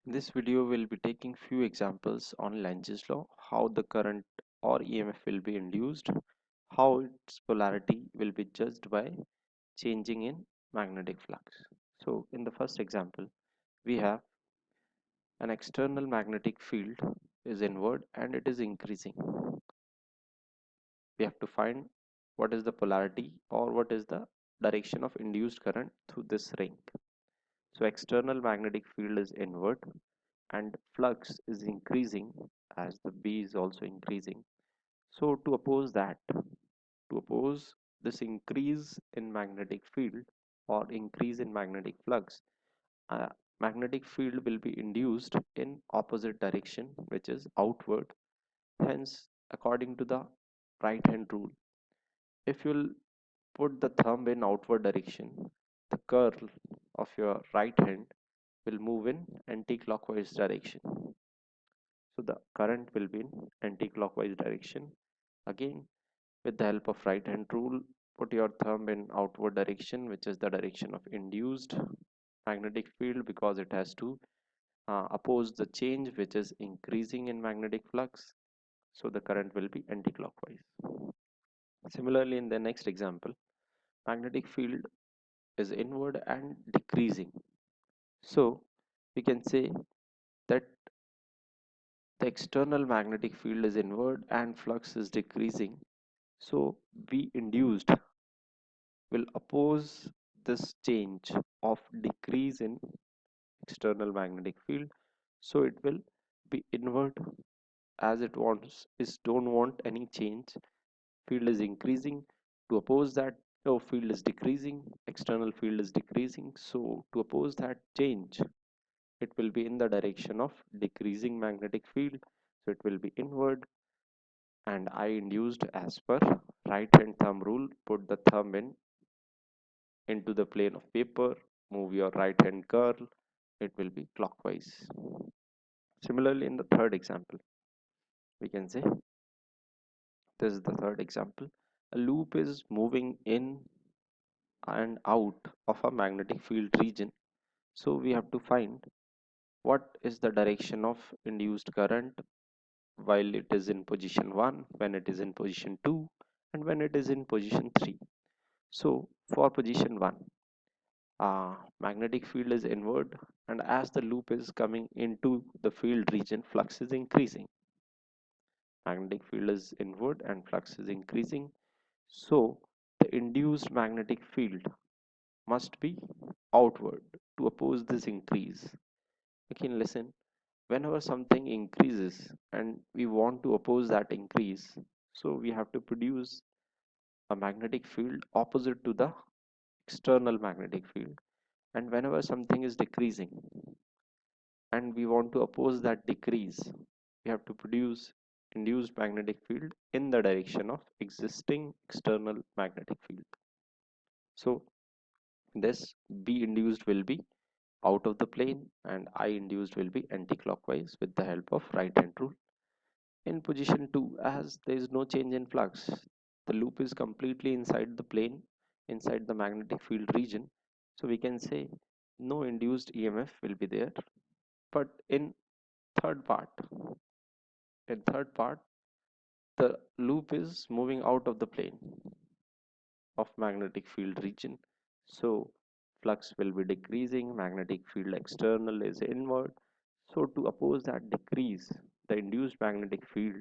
In this video, we'll be taking few examples on Lenz's law, how the current or EMF will be induced, how its polarity will be judged by changing in magnetic flux. So in the first example, we have an external magnetic field is inward and it is increasing. We have to find what is the polarity or what is the direction of induced current through this ring. So external magnetic field is inward and flux is increasing as the B is also increasing. So to oppose that, to oppose this increase in magnetic field or increase in magnetic flux, magnetic field will be induced in opposite direction, which is outward. Hence, according to the right hand rule, if you'll put the thumb in outward direction, the curl of your right hand will move in anti-clockwise direction. So the current will be in anti-clockwise direction. Again, with the help of right hand rule, put your thumb in outward direction, which is the direction of induced magnetic field, because it has to oppose the change which is increasing in magnetic flux. So the current will be anti-clockwise. Similarly, in the next example, magnetic field is inward and decreasing. So we can say that the external magnetic field is inward and flux is decreasing. So B induced will oppose this change of decrease in external magnetic field. So it will be inward as it wants is don't want any change. Field is increasing. To oppose that, oh, field is decreasing, external field is decreasing. So to oppose that change, it will be in the direction of decreasing magnetic field. So it will be inward, and I induced as per right hand thumb rule. Put the thumb in into the plane of paper, move your right hand curl, it will be clockwise. Similarly, in the third example, we can say this is the third example. A loop is moving in and out of a magnetic field region. So we have to find what is the direction of induced current while it is in position 1, when it is in position 2, and when it is in position 3. So for position 1, magnetic field is inward, and as the loop is coming into the field region, flux is increasing. Magnetic field is inward and flux is increasing. So the induced magnetic field must be outward to oppose this increase. Again, listen, whenever something increases and we want to oppose that increase, so we have to produce a magnetic field opposite to the external magnetic field. And whenever something is decreasing and we want to oppose that decrease, we have to produce induced magnetic field in the direction of existing external magnetic field. So this B induced will be out of the plane and I induced will be anti-clockwise with the help of right hand rule. In position 2, as there is no change in flux, the loop is completely inside the plane, inside the magnetic field region. So we can say no induced EMF will be there. But third part, in third part, the loop is moving out of the plane of magnetic field region. So flux will be decreasing, magnetic field external is inward. So to oppose that decrease, the induced magnetic field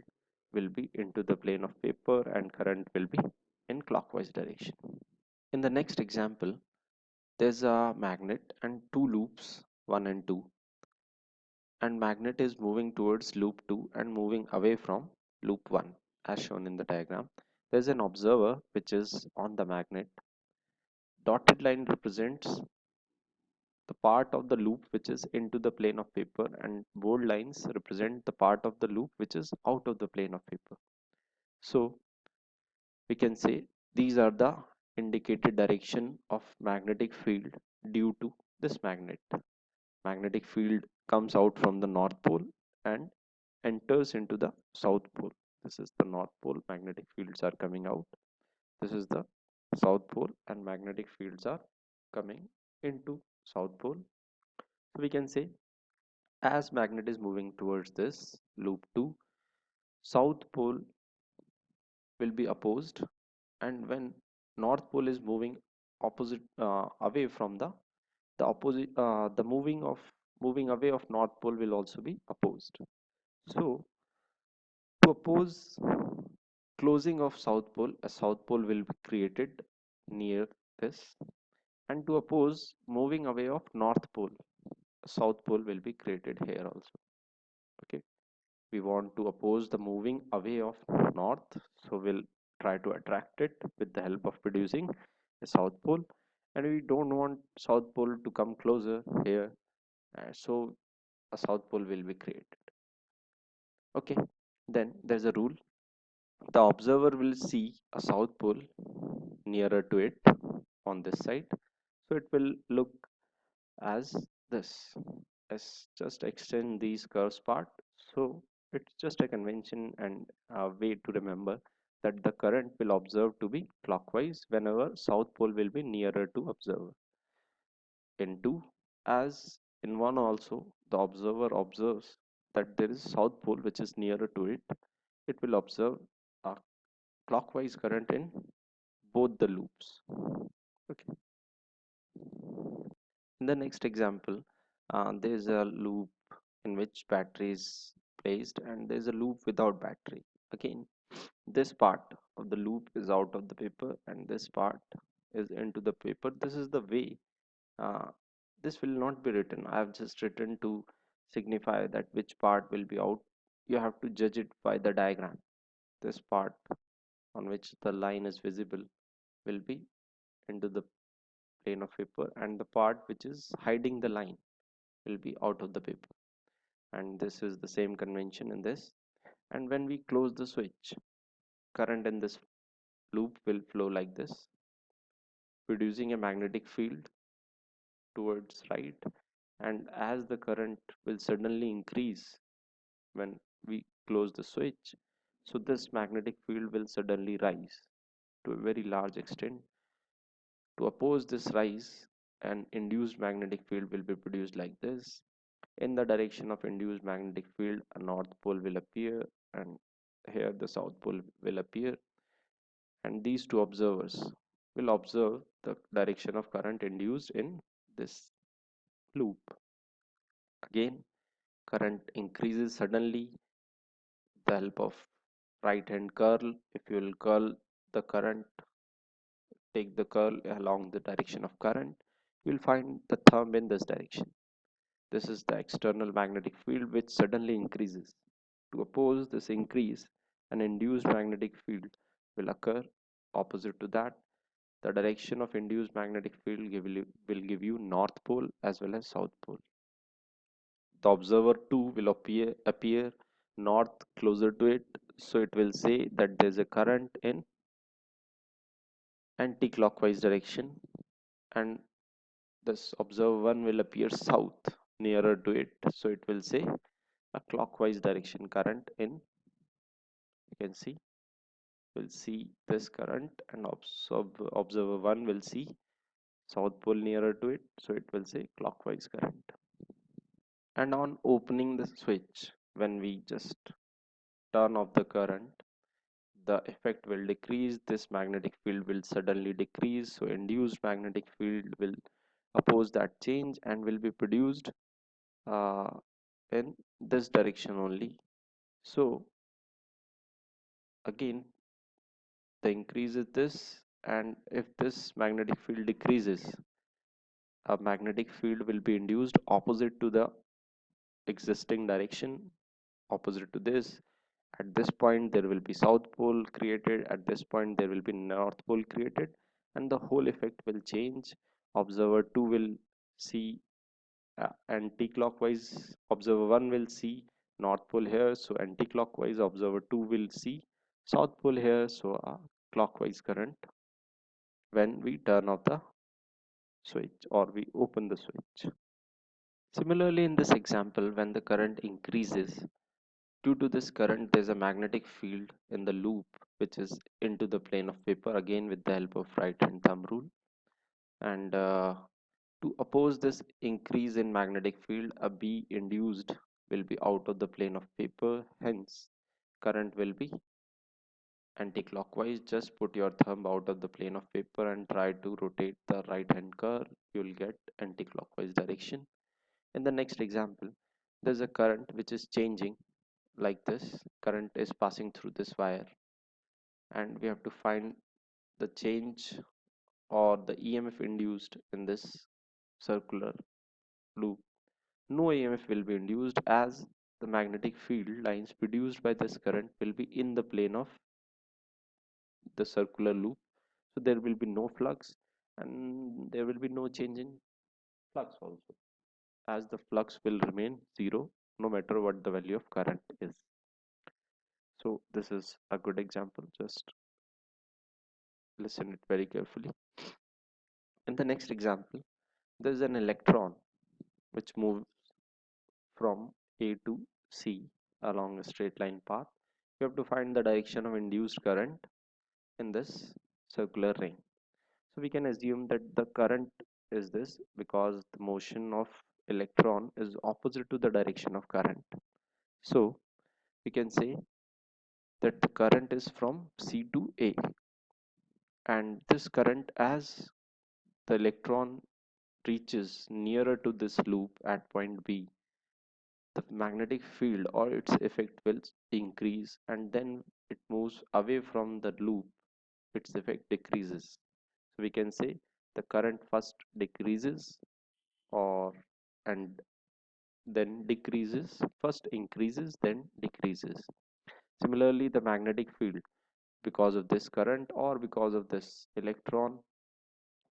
will be into the plane of paper and current will be in clockwise direction. In the next example, there's a magnet and two loops, 1 and 2, and magnet is moving towards loop 2 and moving away from loop 1 as shown in the diagram. There's an observer which is on the magnet. Dotted line represents the part of the loop which is into the plane of paper, and bold lines represent the part of the loop which is out of the plane of paper. So we can say these are the indicated direction of magnetic field due to this magnet. Magnetic field comes out from the north pole and enters into the south pole. This is the north pole, magnetic fields are coming out. This is the south pole and magnetic fields are coming into south pole. So we can say As magnet is moving towards this loop 2, south pole will be opposed, and when north pole is moving opposite away from the opposite the moving away of north pole will also be opposed. So to oppose closing of south pole, a south pole will be created near this, and to oppose moving away of north pole, a south pole will be created here also. Okay, we want to oppose the moving away of north, so we'll try to attract it with the help of producing a south pole, and we don't want south pole to come closer here, so a south pole will be created. Okay, then there's a rule: the observer will see a south pole nearer to it on this side, so it will look as this. Let's just extend these curves part. So it's just a convention and a way to remember that the current will observe to be clockwise whenever south pole will be nearer to observer. In 2, as in 1 also, the observer observes that there is south pole which is nearer to it, it will observe a clockwise current in both the loops. Okay. In the next example, there is a loop in which battery is placed, and there is a loop without battery. Again, this part of the loop is out of the paper and this part is into the paper. This is the way. Uh, this will not be written. I have just written to signify that which part will be out. You have to judge it by the diagram. This part on which the line is visible will be into the plane of paper, and the part which is hiding the line will be out of the paper. And this is the same convention in this. And when we close the switch, current in this loop will flow like this, producing a magnetic field towards right. And as the current will suddenly increase when we close the switch, so this magnetic field will suddenly rise to a very large extent. To oppose this rise, an induced magnetic field will be produced like this. In the direction of induced magnetic field, a north pole will appear, and here the south pole will appear, and these two observers will observe the direction of current induced in this loop. Again, current increases suddenly with the help of right hand curl. If you will curl the current, take the curl along the direction of current, you will find the thumb in this direction. This is the external magnetic field which suddenly increases. To oppose this increase, an induced magnetic field will occur opposite to that. The direction of induced magnetic field will give you north pole as well as south pole. The observer 2 will appear north closer to it, so it will say that there is a current in anti-clockwise direction, and this observer 1 will appear south nearer to it, so it will say a clockwise direction current in, you can see, will see this current, and observer 1 will see south pole nearer to it, so it will say clockwise current. And on opening the switch, when we just turn off the current, the effect will decrease. This magnetic field will suddenly decrease, so induced magnetic field will oppose that change and will be produced uh, in this direction only. So again, the increase is this, and if this magnetic field decreases, a magnetic field will be induced opposite to the existing direction, opposite to this. At this point there will be south pole created, at this point there will be north pole created, and the whole effect will change. Observer 2 will see anti-clockwise, observer 1 will see north pole here, so anti-clockwise. Observer 2 will see south pole here, so clockwise current when we turn off the switch or we open the switch. Similarly, in this example, when the current increases, due to this current, there's a magnetic field in the loop which is into the plane of paper, again with the help of right hand thumb rule. And To oppose this increase in magnetic field, a B induced will be out of the plane of paper, hence current will be anti-clockwise. Just put your thumb out of the plane of paper and try to rotate the right hand curve. You'll get anti-clockwise direction. In the next example, there's a current which is changing like this. Current is passing through this wire, and we have to find the change or the EMF induced in this circular loop. No EMF will be induced as the magnetic field lines produced by this current will be in the plane of the circular loop. So there will be no flux and there will be no change in flux also, as the flux will remain zero no matter what the value of current is. So this is a good example. Just listen it very carefully. In the next example, there is an electron which moves from A to C along a straight line path. You have to find the direction of induced current in this circular ring. So we can assume that the current is this because the motion of electron is opposite to the direction of current. So we can say that the current is from C to A, and this current, as the electron reaches nearer to this loop at point B, the magnetic field or its effect will increase, and then it moves away from the loop, its effect decreases. So we can say the current first decreases or and then decreases, first increases then decreases. Similarly, the magnetic field, because of this current or because of this electron,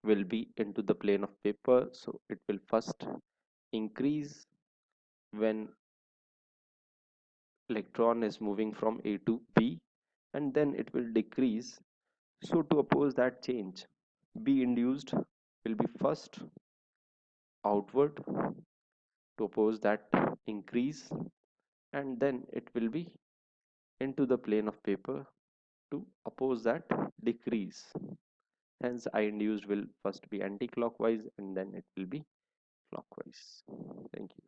will be into the plane of paper, so it will first increase when electron is moving from A to B, and then it will decrease. So to oppose that change, B induced will be first outward to oppose that increase, and then it will be into the plane of paper to oppose that decrease. Hence I induced will first be anti-clockwise and then it will be clockwise. Thank you.